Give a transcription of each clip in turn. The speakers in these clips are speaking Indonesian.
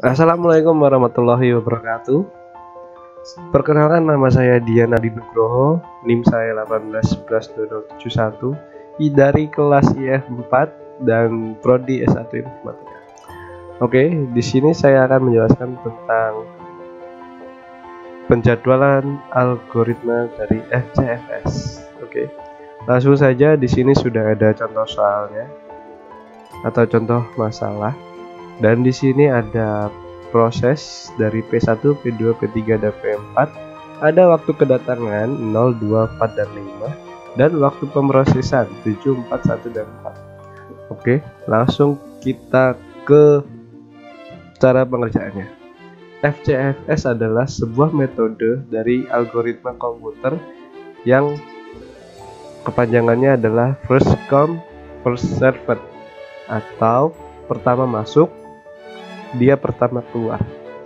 Assalamualaikum warahmatullahi wabarakatuh. Perkenalkan, nama saya Dian Adi Nugroho, NIM saya 18112071 dari kelas IF 4 dan prodi S1 Informatika. Oke, di sini saya akan menjelaskan tentang penjadwalan algoritma dari FCFS. Oke. Langsung saja, di sini sudah ada contoh soalnya atau contoh masalah. Dan di sini ada proses dari P1, P2, P3, dan P4. Ada waktu kedatangan 0, 2, 4, dan 5. Dan waktu pemrosesan 7, 4, 1, dan 4. Oke, langsung kita ke cara pengerjaannya. FCFS adalah sebuah metode dari algoritma komputer yang kepanjangannya adalah first come, first served, atau pertama masuk, dia pertama keluar.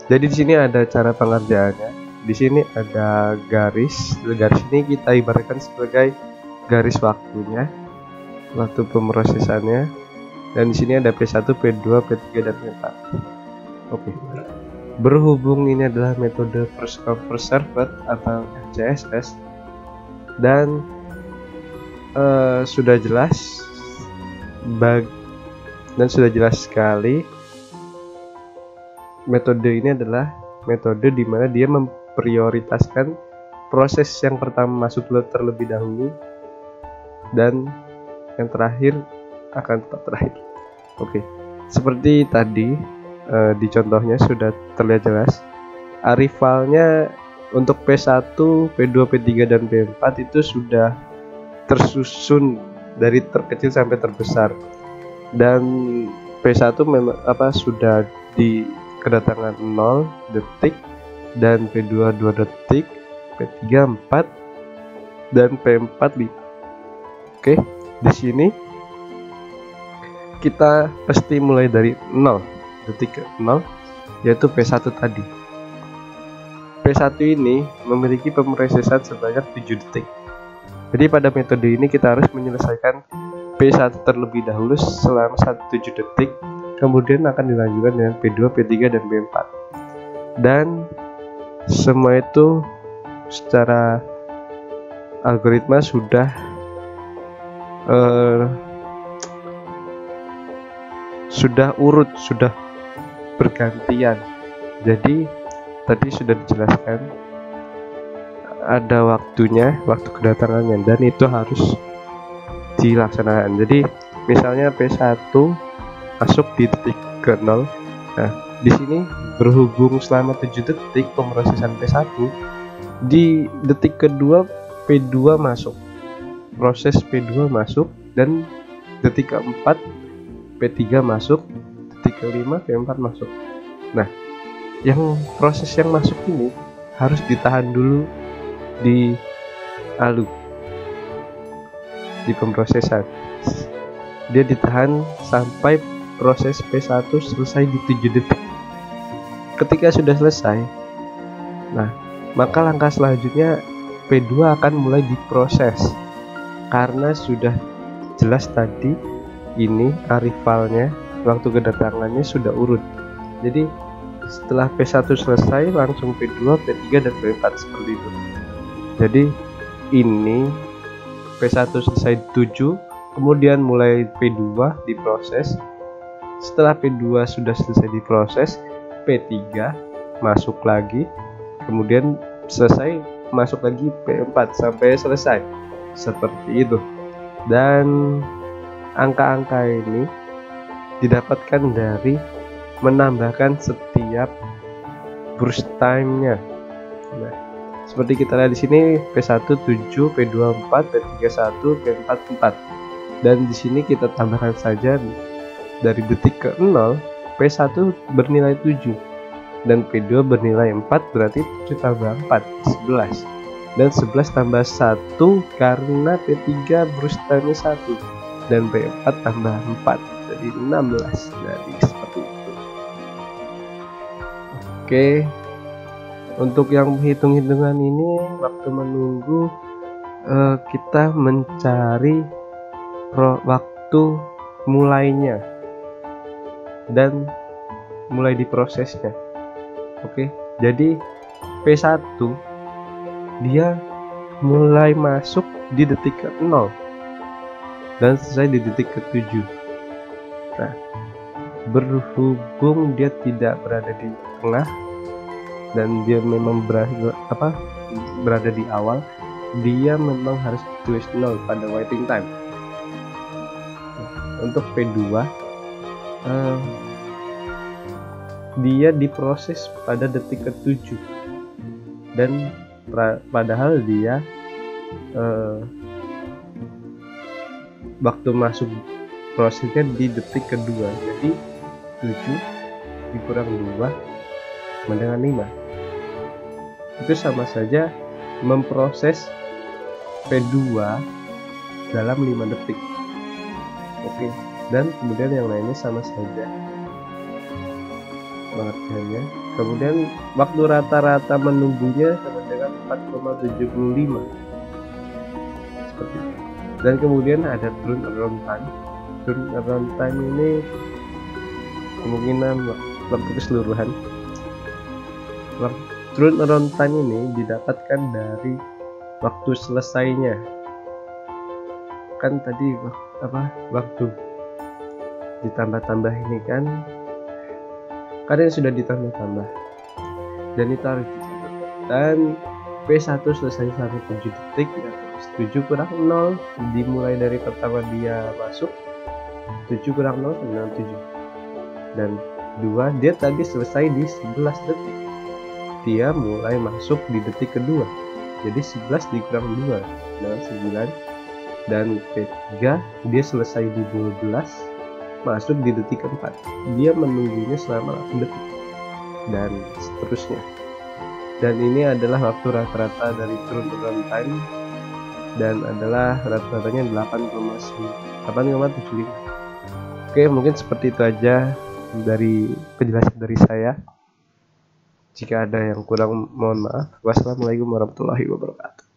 Jadi di sini ada cara pengerjaannya. Di sini ada garis. Garis ini kita ibaratkan sebagai garis waktunya, waktu pemrosesannya. Dan di sini ada P1, P2, P3, dan P4. Oke. Berhubung ini adalah metode first come first served atau FCFS, dan sudah jelas dan sudah jelas sekali, metode ini adalah metode di mana dia memprioritaskan proses yang pertama masuk terlebih dahulu dan yang terakhir akan tetap terakhir. Oke, seperti tadi di contohnya sudah terlihat jelas. Rivalnya untuk P1, P2, P3, dan P4 itu sudah tersusun dari terkecil sampai terbesar. Dan P1 memang sudah di kedatangan 0 detik, dan P2 2 detik, P3 4, dan P4 5. Oke, di sini kita pasti mulai dari 0 detik ke 0, yaitu P1 tadi. P1 ini memiliki pemrosesan sebanyak 7 detik. Jadi pada metode ini kita harus menyelesaikan P1 terlebih dahulu selama 7 detik, kemudian akan dilanjutkan dengan P2, P3, dan P4. Dan semua itu secara algoritma sudah urut, sudah bergantian. Jadi tadi sudah dijelaskan ada waktunya, waktu kedatangannya, dan itu harus dilaksanakan. Jadi misalnya P1 masuk di detik ke 0. Nah, di sini berhubung selama 7 detik pemrosesan P1, di detik kedua P2 masuk. Proses P2 masuk, dan detik keempat P3 masuk, detik kelima P4 masuk. Nah, yang proses yang masuk ini harus ditahan dulu di pemrosesan. Dia ditahan sampai proses P1 selesai di 7 detik. Ketika sudah selesai, nah, maka langkah selanjutnya P2 akan mulai diproses. Karena sudah jelas tadi ini rivalnya, waktu kedatangannya sudah urut. Jadi setelah P1 selesai langsung P2, P3, dan P4 seperti itu. Jadi ini P1 selesai 7, kemudian mulai P2 diproses. Setelah P2 sudah selesai diproses, P3 masuk lagi, kemudian selesai masuk lagi P4 sampai selesai. Seperti itu. Dan angka-angka ini didapatkan dari menambahkan setiap burst time-nya. Nah, seperti kita lihat di sini P1 7, P2 4, P3 1, P4 4. Dan di sini kita tambahkan saja dari detik ke 0, P1 bernilai 7 dan P2 bernilai 4, berarti 7 tambah 4 11. Dan 11 tambah 1 karena P3 burst time-nya 1 dan P4 tambah 4, jadi 16. Jadi seperti itu. Oke. Untuk yang hitung-hitungan ini, waktu menunggu kita mencari waktu mulainya, dan mulai diprosesnya. Oke, jadi P1 dia mulai masuk di detik ke-0 dan selesai di detik ke-7. Nah, berhubung dia tidak berada di tengah dan dia memang berada di awal, dia memang harus tulis 0 pada waiting time. Untuk P2 dia diproses pada detik ke-7 dan padahal dia waktu masuk prosesnya di detik kedua, jadi 7 dikurang 2 sama dengan 5. Itu sama saja memproses P2 dalam 5 detik. Oke, dan kemudian yang lainnya sama saja pengertiannya. Kemudian waktu rata-rata menunggunya sama dengan 4,75 seperti itu. Dan kemudian ada turnaround time. Turnaround time ini kemungkinan waktu keseluruhan. Turnaround time ini didapatkan dari waktu selesainya. Kan tadi waktu ditambah-tambah ini kan yang sudah ditambah-tambah dan itu harus dicatat. Dan P1 selesai sampai 7 detik, 7 kurang 0 dimulai dari pertama dia masuk, 7 kurang 0 sama dengan 7. Dan 2 dia tadi selesai di 11 detik, dia mulai masuk di detik kedua, jadi 11 dikurang 2 dengan 9. Dan P3 dia selesai di 12, masuk di detik keempat, dia menunggunya selama 8 detik dan seterusnya. Dan ini adalah waktu rata-rata dari turnaround time dan adalah rata-ratanya 8,75. Oke, mungkin seperti itu aja dari penjelasan dari saya. Jika ada yang kurang mohon maaf. Wassalamualaikum warahmatullahi wabarakatuh.